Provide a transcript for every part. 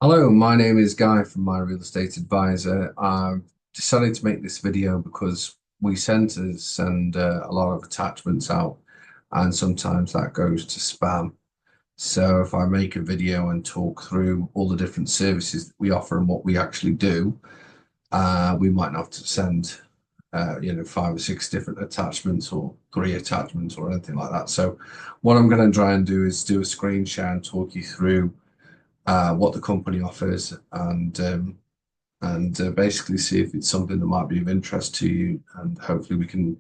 Hello, my name is Guy from My Real Estate Advisor. I've decided to make this video because we send a lot of attachments out, and sometimes that goes to spam. So if I make a video and talk through all the different services that we offer and what we actually do, we might not have to send five or six different attachments or three attachments or anything like that. So what I'm going to try and do is do a screen share and talk you through what the company offers and basically see if it's something that might be of interest to you, and hopefully we can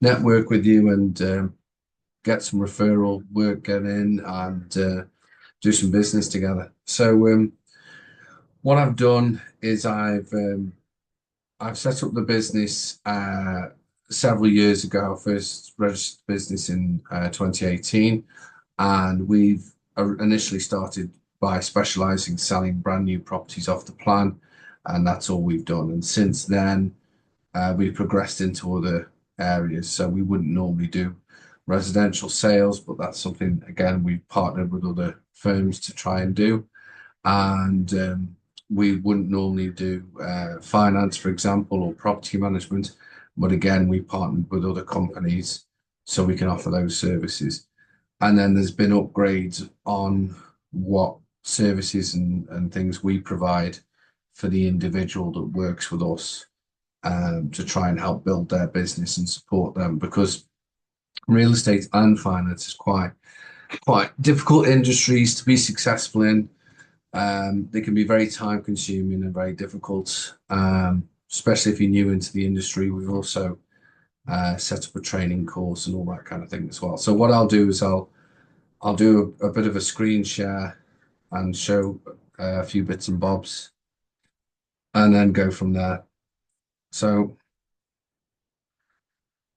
network with you and get some referral work in and do some business together. So what I've done is I've set up the business several years ago. I first registered the business in 2018, and we've initially started by specializing selling brand new properties off the plan, and that's all we've done. And since then, we've progressed into other areas. So we wouldn't normally do residential sales, but that's something, again, we've partnered with other firms to try and do. And we wouldn't normally do finance, for example, or property management. But again, we partnered with other companies so we can offer those services. And then there's been upgrades on what services and things we provide for the individual that works with us to try and help build their business and support them, because real estate and finance is quite difficult industries to be successful in. They can be very time consuming and very difficult, especially if you're new into the industry. We've also set up a training course and all that kind of thing as well. So what I'll do is I'll do a bit of a screen share and show a few bits and bobs and then go from there. So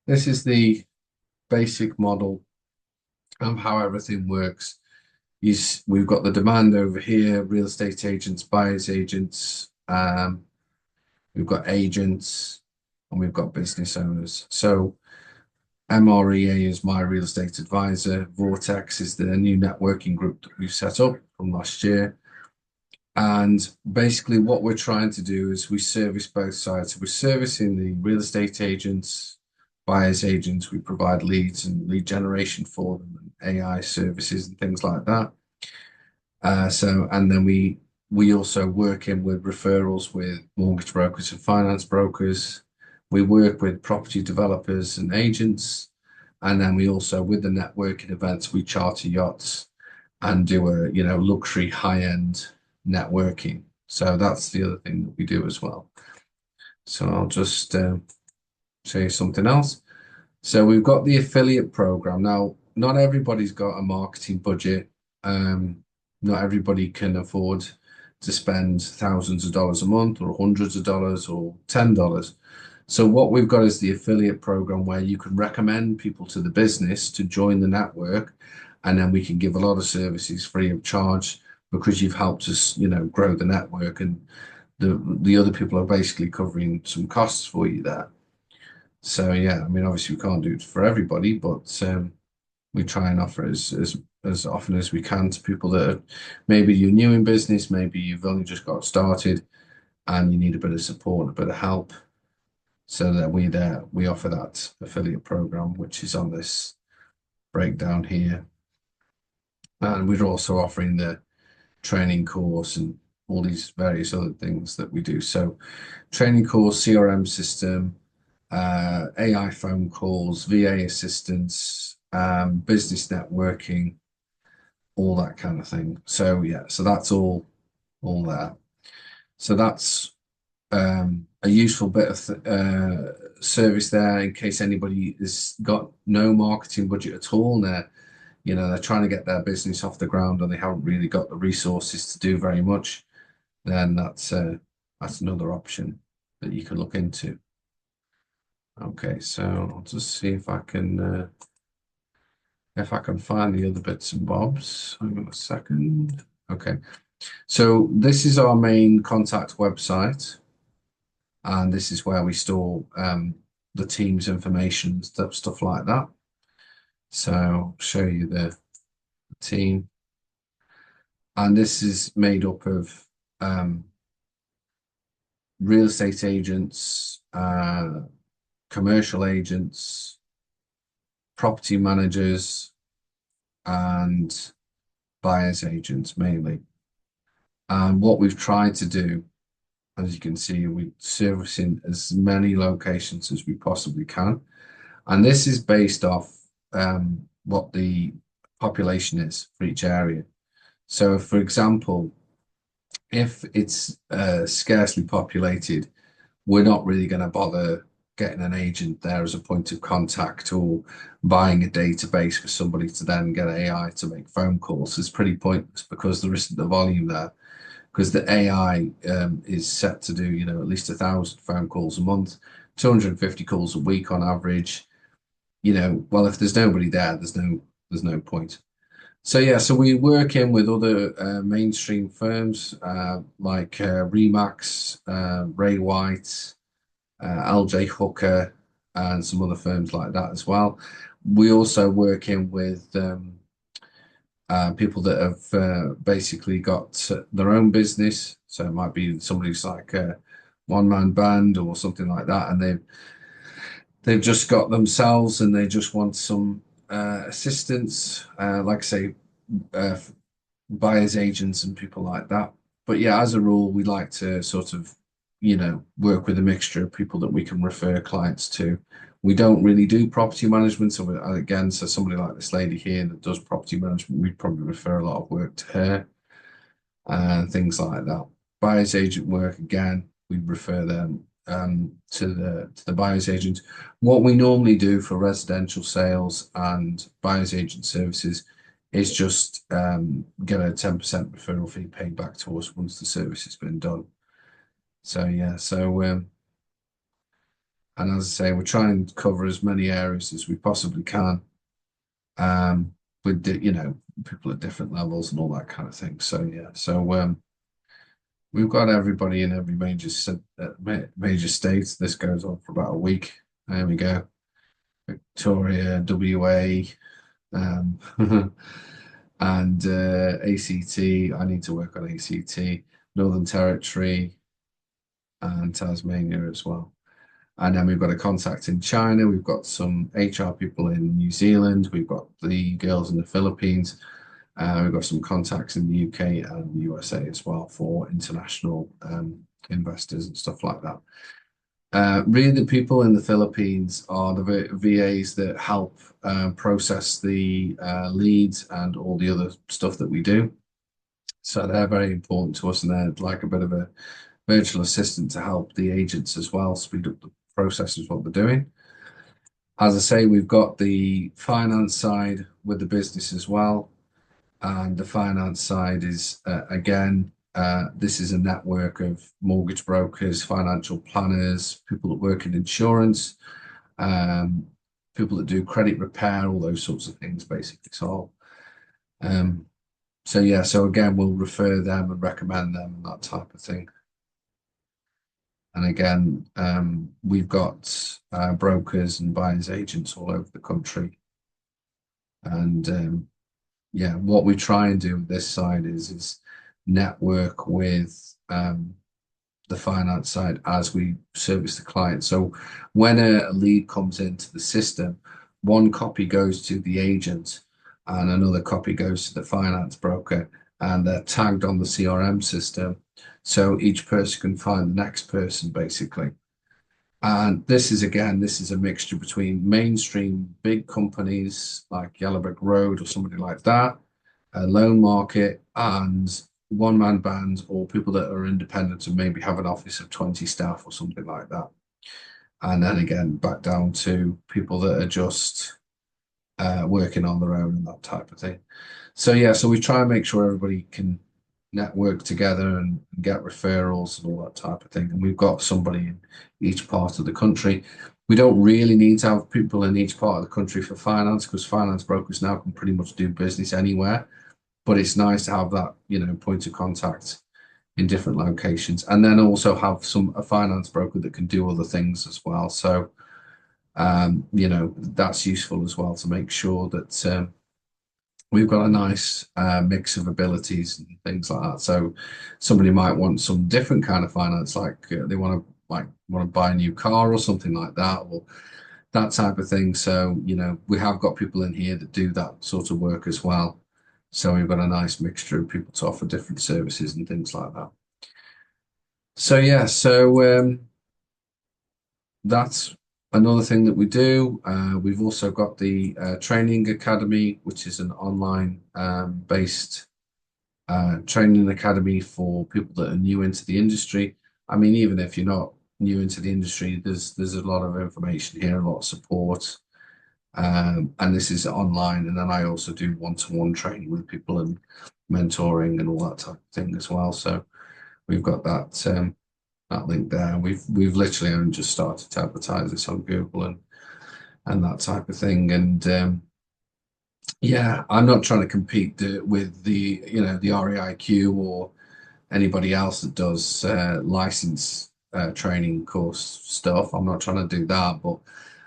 this is the basic model of how everything works. We've got the demand over here, real estate agents, buyers agents, we've got agents, and we've got business owners. So MREA is My Real Estate Advisor. Vortex is the new networking group that we've set up from last year. And basically what we're trying to do is we service both sides. So we're servicing the real estate agents, buyers agents. We provide leads and lead generation for them, and AI services and things like that. And then we also work in with referrals with mortgage brokers and finance brokers. We work with property developers and agents. And then we also, with the networking events, we charter yachts and do a, luxury high-end networking. So that's the other thing that we do as well. So I'll just show you something else. So we've got the affiliate program. Now, not everybody's got a marketing budget. Not everybody can afford to spend thousands of dollars a month or hundreds of dollars or $10. So what we've got is the affiliate program where you can recommend people to the business to join the network, and then we can give a lot of services free of charge because you've helped us, grow the network, and the other people are basically covering some costs for you there. So yeah, I mean, obviously we can't do it for everybody, but we try and offer as often as we can to people that are, maybe you're new in business, maybe you've only just got started and you need a bit of support, a bit of help. So that we offer that affiliate program, which is on this breakdown here. And we're also offering the training course and all these various other things that we do. So training course, CRM system, AI phone calls, VA assistance, business networking, all that kind of thing. So yeah, so that's all there. So that's a useful bit of service there in case anybody has got no marketing budget at all, and they're trying to get their business off the ground and they haven't really got the resources to do very much. Then that's another option that you can look into. Okay, so I'll just see if I can find the other bits and bobs. Hang on a second. Okay, so this is our main contact website, and this is where we store the team's information, stuff like that. So I'll show you the team, and this is made up of um, real estate agents, commercial agents, property managers, and buyers agents mainly. And what we've tried to do, as you can see, we're servicing as many locations as we possibly can. And this is based off what the population is for each area. So, for example, if it's scarcely populated, we're not really going to bother getting an agent there as a point of contact or buying a database for somebody to then get AI to make phone calls. It's pretty pointless because there isn't the volume there. Because the AI is set to do, at least 1,000 phone calls a month, 250 calls a week on average. Well, if there's nobody there, there's no point. So yeah, so we work in with other mainstream firms like Remax, Ray White, LJ Hooker, and some other firms like that as well. We also work in with people that have basically got their own business. So it might be somebody who's like a one-man band or something like that, and they've just got themselves and they just want some assistance, like I say, uh, buyers agents and people like that. But yeah, as a rule, we like to sort of, work with a mixture of people that we can refer clients to. We don't really do property management. So again, so somebody like this lady here that does property management, we'd probably refer a lot of work to her and things like that. Buyer's agent work, again, we refer them to the buyer's agent. What we normally do for residential sales and buyer's agent services is just get a 10% referral fee paid back to us once the service has been done. So yeah, and as I say, we're trying to cover as many areas as we possibly can, with people at different levels and all that kind of thing. So yeah, so we've got everybody in every major state. This goes on for about a week. There we go. Victoria, WA, um, and ACT. I need to work on ACT, Northern Territory, and Tasmania as well. And then we've got a contact in China. We've got some HR people in New Zealand. We've got the girls in the Philippines. We've got some contacts in the UK and the USA as well for international investors and stuff like that. Really, the people in the Philippines are the VAs that help process the leads and all the other stuff that we do. So they're very important to us, and they're like a bit of a virtual assistant to help the agents as well speed up the process of what they're doing. As I say, we've got the finance side with the business as well. And the finance side is, again, this is a network of mortgage brokers, financial planners, people that work in insurance, um, people that do credit repair, all those sorts of things, basically. Um, so yeah, so again, we'll refer them and recommend them and that type of thing. And again, we've got brokers and buyers agents all over the country. And yeah, what we try and do with this side is network with the finance side as we service the client. So when a lead comes into the system, one copy goes to the agent and another copy goes to the finance broker, and they're tagged on the CRM system. So each person can find the next person basically. And this is a mixture between mainstream big companies like Yellow Brick Road or somebody like that, a loan market, and one-man bands or people that are independent and maybe have an office of 20 staff or something like that. And then again, back down to people that are just working on their own and that type of thing. So yeah, so we try and make sure everybody can network together and get referrals and all that type of thing. And we've got somebody in each part of the country. We don't really need to have people in each part of the country for finance because finance brokers now can pretty much do business anywhere. But it's nice to have that, point of contact in different locations, and then also have a finance broker that can do other things as well. So, that's useful as well to make sure that we've got a nice mix of abilities and things like that. So somebody might want some different kind of finance, like they want to buy a new car or something like that, or that type of thing. So, we have got people in here that do that sort of work as well. So we've got a nice mixture of people to offer different services and things like that. So yeah, that's another thing that we do. We've also got the Training Academy, which is an online based training academy for people that are new into the industry. I mean, even if you're not new into the industry, there's a lot of information here, a lot of support. And this is online. And then I also do one-to-one training with people and mentoring and all that type of thing as well. So we've got that link there. We've literally only just started to advertise this on Google and that type of thing. And yeah, I'm not trying to compete with the REIQ or anybody else that does license training course stuff. I'm not trying to do that, but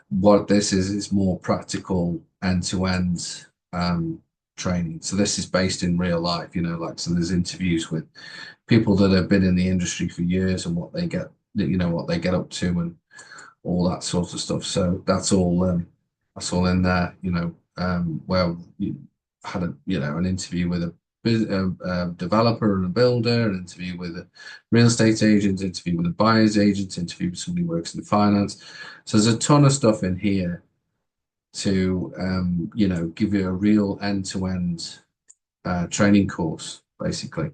what this is more practical end-to-end training. So this is based in real life, like so there's interviews with people that have been in the industry for years and what they get up to and all that sort of stuff. So that's all in there, where you had an interview with a developer and a builder, an interview with a real estate agent, interview with a buyer's agent, interview with somebody who works in finance. So there's a ton of stuff in here to give you a real end-to-end training course, basically.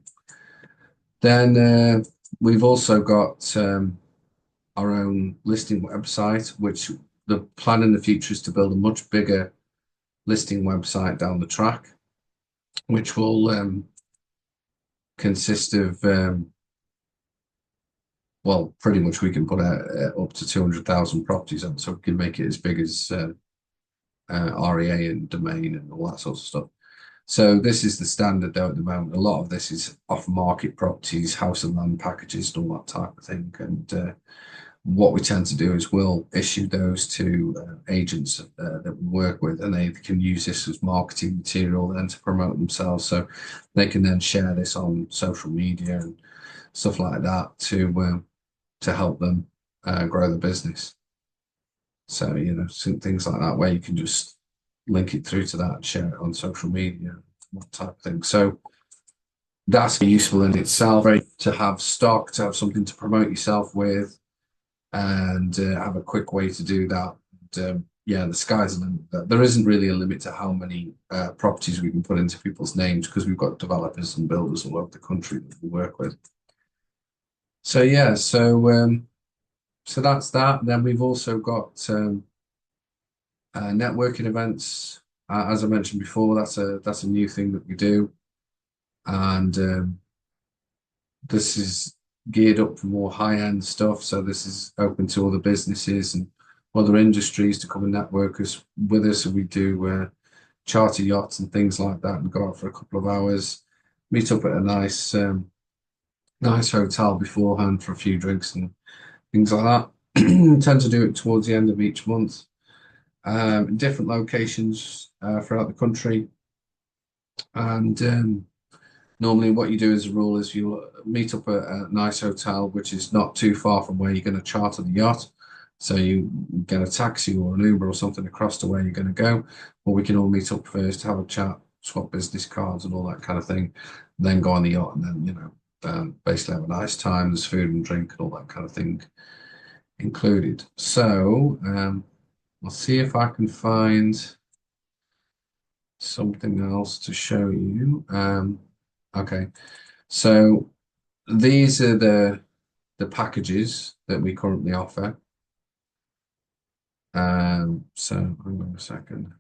Then we've also got our own listing website, which the plan in the future is to build a much bigger listing website down the track, which will consist of, well, pretty much we can put up to 200,000 properties on, so we can make it as big as REA and domain and all that sort of stuff. So this is the standard though at the moment. A lot of this is off-market properties, house and land packages, and all that type of thing. And what we tend to do is we'll issue those to agents that we work with, and they can use this as marketing material then to promote themselves. So they can then share this on social media and stuff like that to help them grow the business. So, things like that where you can just link it through to that and share it on social media, that type of thing. So that's useful in itself, right? To have stock, to have something to promote yourself with, and have a quick way to do that. And, yeah, the sky's the limit. There isn't really a limit to how many properties we can put into people's names because we've got developers and builders all over the country that we work with. So yeah, so that's that. Then we've also got networking events. As I mentioned before, that's a new thing that we do, and this is geared up for more high-end stuff. So this is open to other businesses and other industries to come and network with us. So we do charter yachts and things like that, and go out for a couple of hours, meet up at a nice hotel beforehand for a few drinks and things like that. Tend to do it towards the end of each month, in different locations throughout the country. And normally what you do as a rule is you'll meet up at a nice hotel, which is not too far from where you're going to charter the yacht. So you get a taxi or an Uber or something across to where you're going to go, or we can all meet up first, have a chat, swap business cards and all that kind of thing, then go on the yacht and then, basically have a nice time. There's food and drink and all that kind of thing included. So I'll see if I can find something else to show you. Okay, so these are the packages that we currently offer. So hang on a second.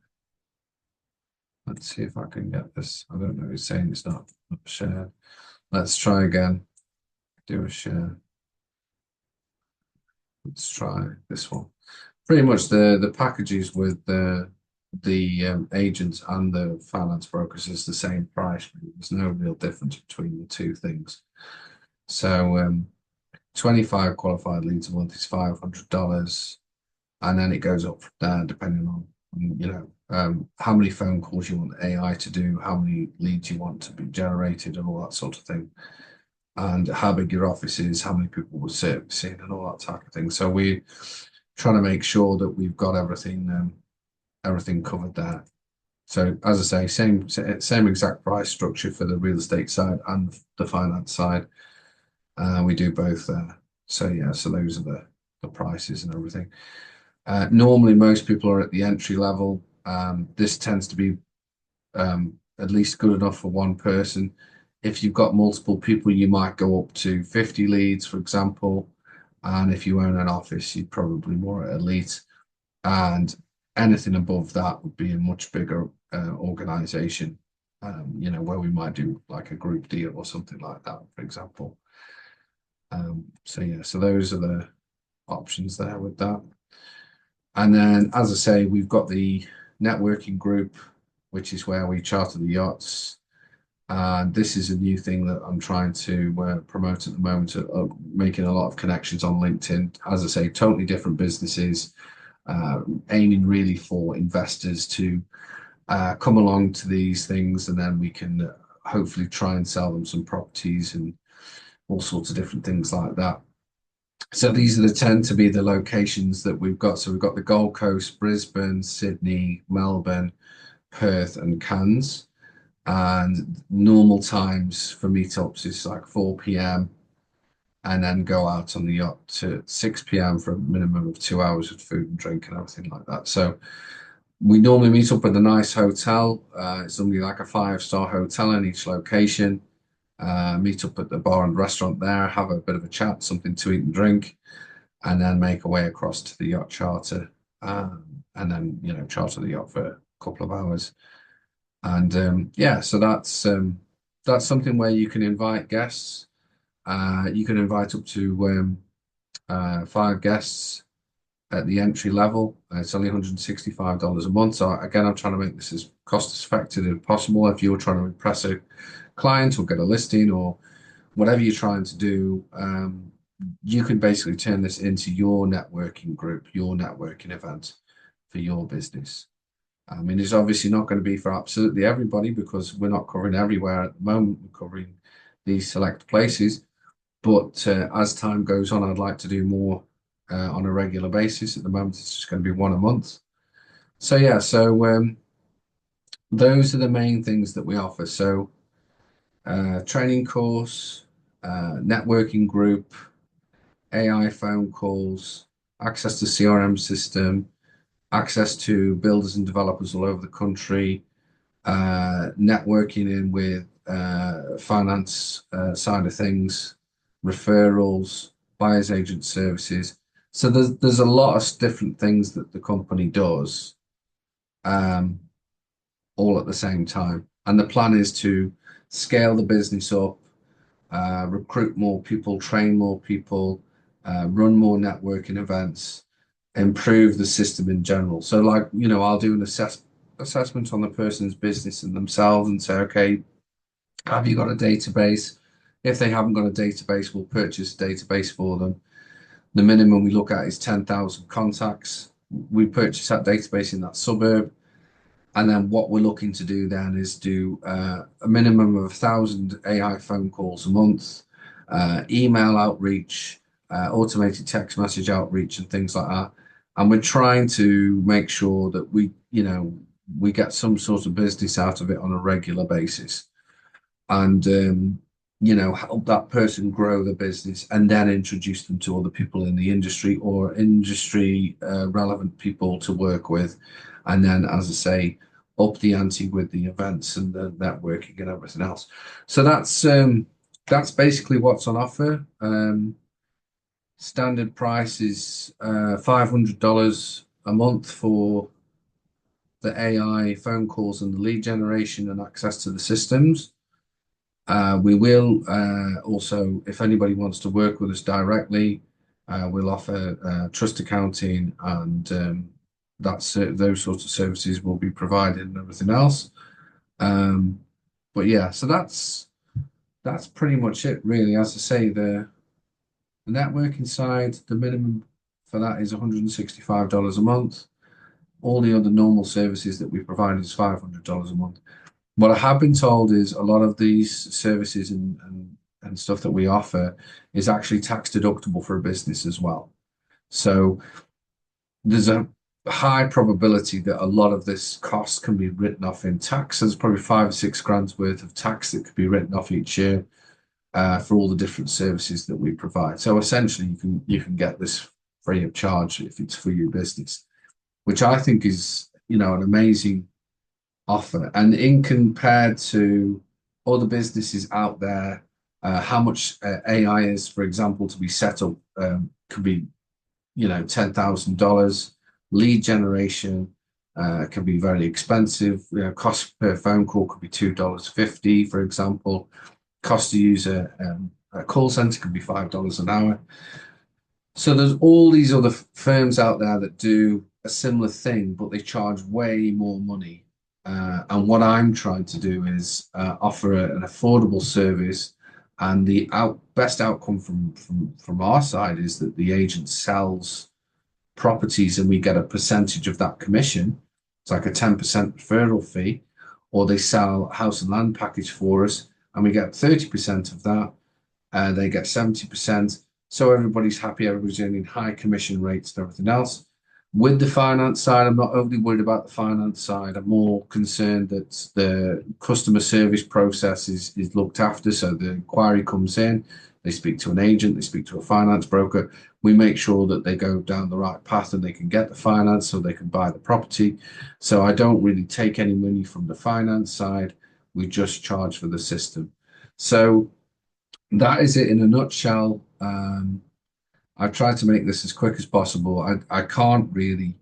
Let's see if I can get this. I don't know. It's saying it's not shared. Let's try again. Do a share. Let's try this one. Pretty much the packages with the agents and the finance brokers is the same price. There's no real difference between the two things. So 25 qualified leads a month is $500, and then it goes up from there depending on how many phone calls you want AI to do, how many leads you want to be generated, and all that sort of thing, and how big your office is, how many people we're servicing, and all that type of thing. So we're trying to make sure that we've got everything covered there. So as I say, same exact price structure for the real estate side and the finance side. We do both there. So yeah, so those are the prices and everything. Normally, most people are at the entry level. This tends to be at least good enough for one person. If you've got multiple people, you might go up to 50 leads, for example. And if you own an office, you'd probably more at elite. And anything above that would be a much bigger organization, where we might do like a group deal or something like that, for example. So yeah, so those are the options there with that. And then, as I say, we've got the networking group, which is where we charter the yachts. And this is a new thing that I'm trying to promote at the moment, making a lot of connections on LinkedIn. As I say, totally different businesses, aiming really for investors to come along to these things, and then we can hopefully try and sell them some properties and all sorts of different things like that. So these are the tend to be the locations that we've got. So we've got the Gold Coast, Brisbane, Sydney, Melbourne, Perth, and Cairns. And normal times for meetups is like 4 p.m. and then go out on the yacht to 6 p.m. for a minimum of 2 hours of food and drink and everything like that. So we normally meet up at a nice hotel. It's normally like a five-star hotel in each location. Meet up at the bar and restaurant there, have a bit of a chat, something to eat and drink, and then make our way across to the yacht charter, and then charter the yacht for a couple of hours. And yeah, so that's something where you can invite guests. You can invite up to 5 guests at the entry level. It's only $165 a month. So again, I'm trying to make this as cost effective as possible. If you're trying to impress a client or get a listing or whatever you're trying to do, you can basically turn this into your networking group, your networking event for your business. I mean, it's obviously not going to be for absolutely everybody because we're not covering everywhere at the moment. We're covering these select places. But as time goes on, I'd like to do more on a regular basis. At the moment, it's just going to be one a month. So yeah, so those are the main things that we offer. So training course, networking group, AI phone calls, access to CRM system, access to builders and developers all over the country, networking in with finance side of things, referrals, buyer's agent services. So there's a lot of different things that the company does, um, all at the same time. And the plan is to scale the business up, recruit more people, train more people, run more networking events, improve the system in general. So, like, I'll do an assessment on the person's business and themselves and say, okay, have you got a database? If they haven't got a database, we'll purchase a database for them. The minimum we look at is 10,000 contacts. We purchase that database in that suburb. And then what we're looking to do then is do a minimum of 1,000 AI phone calls a month, email outreach, automated text message outreach, and things like that. And we're trying to make sure that we get some sort of business out of it on a regular basis, and help that person grow the business, and then introduce them to other people in the industry or industry relevant people to work with, and then, as I say, up the ante with the events and the networking and everything else. So that's basically what's on offer. Standard price is $500 a month for the AI phone calls and the lead generation and access to the systems. We will also, if anybody wants to work with us directly, we'll offer trust accounting, and those sorts of services will be provided and everything else. But yeah, so that's pretty much it, really. As I say, the networking side, the minimum for that is $165 a month. all the other normal services that we provide is $500 a month. What I have been told is a lot of these services and stuff that we offer is actually tax deductible for a business as well. So there's a high probability that a lot of this cost can be written off in tax. There's probably 5 or 6 grand's worth of tax that could be written off each year for all the different services that we provide. So essentially, you can get this free of charge if it's for your business, which I think is an amazing offer. And in compared to other businesses out there, how much AI is, for example, to be set up could be $10,000. Lead generation can be very expensive. Cost per phone call could be $2.50, for example. Cost to use a call center can be $5 an hour. So there's all these other firms out there that do a similar thing, but they charge way more money. And what I'm trying to do is offer an affordable service, and the best outcome from our side is that the agent sells properties and we get a percentage of that commission. It's like a 10% referral fee, or they sell a house and land package for us and we get 30% of that. They get 70%. So everybody's happy, everybody's earning high commission rates and everything else. With the finance side, I'm not overly worried about the finance side. I'm more concerned that the customer service process is looked after. So the inquiry comes in, they speak to an agent, they speak to a finance broker. We make sure that they go down the right path and they can get the finance so they can buy the property. So I don't really take any money from the finance side. We just charge for the system. So that is it in a nutshell. I've tried to make this as quick as possible. I can't really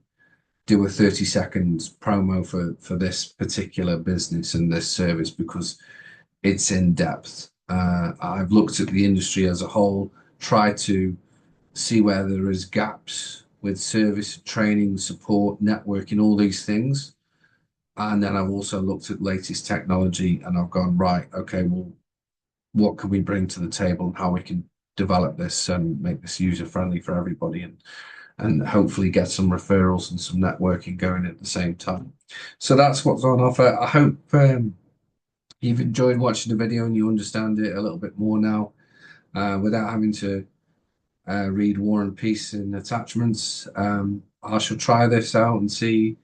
do a 30 seconds promo for this particular business and this service because it's in depth. I've looked at the industry as a whole, tried to see where there is gaps with service, training, support, networking, all these things. And then I've also looked at latest technology and I've gone, right, okay, well, what can we bring to the table and how we can develop this and make this user friendly for everybody and hopefully get some referrals and some networking going at the same time. So that's what's on offer. I hope you've enjoyed watching the video and you understand it a little bit more now without having to read War and Peace in attachments. I shall try this out and see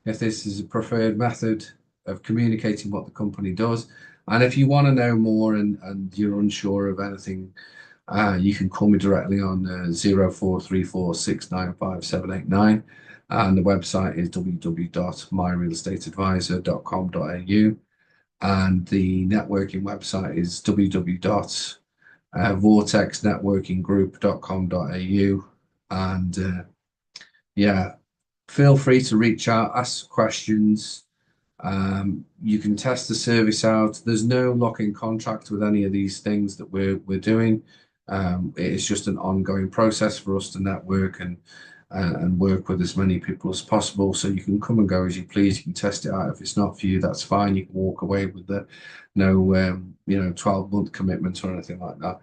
if this is a preferred method of communicating what the company does. And if you want to know more and you're unsure of anything, you can call me directly on 0434695789. And the website is www.myrealestateadvisor.com.au. And the networking website is www.vortexnetworkinggroup.com.au. And yeah, feel free to reach out, ask questions. You can test the service out. There's no lock-in contract with any of these things that we're doing. It is just an ongoing process for us to network and work with as many people as possible. So you can come and go as you please. You can test it out. If it's not for you, that's fine. You can walk away with no 12-month commitment or anything like that.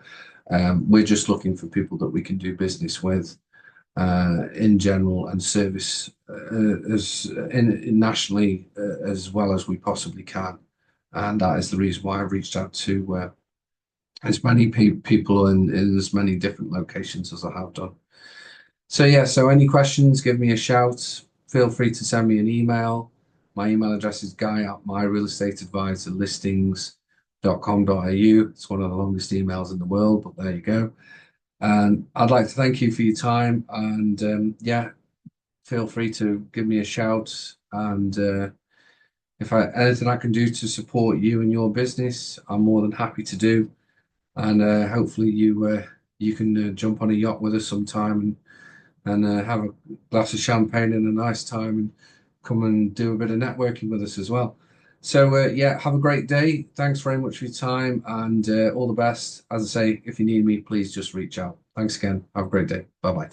We're just looking for people that we can do business with in general and service nationally as well as we possibly can. And that is the reason why I've reached out to as many people in as many different locations as I have done. So yeah, so any questions, give me a shout. Feel free to send me an email. My email address is guy@myrealestateadvisorlistings.com.au. It's one of the longest emails in the world, but there you go. And I'd like to thank you for your time. And yeah, feel free to give me a shout. And if anything I can do to support you and your business, I'm more than happy to do. And hopefully you can jump on a yacht with us sometime and have a glass of champagne and a nice time and come and do a bit of networking with us as well. So yeah, have a great day. Thanks very much for your time and all the best. As I say, if you need me, please just reach out. Thanks again. Have a great day. Bye-bye.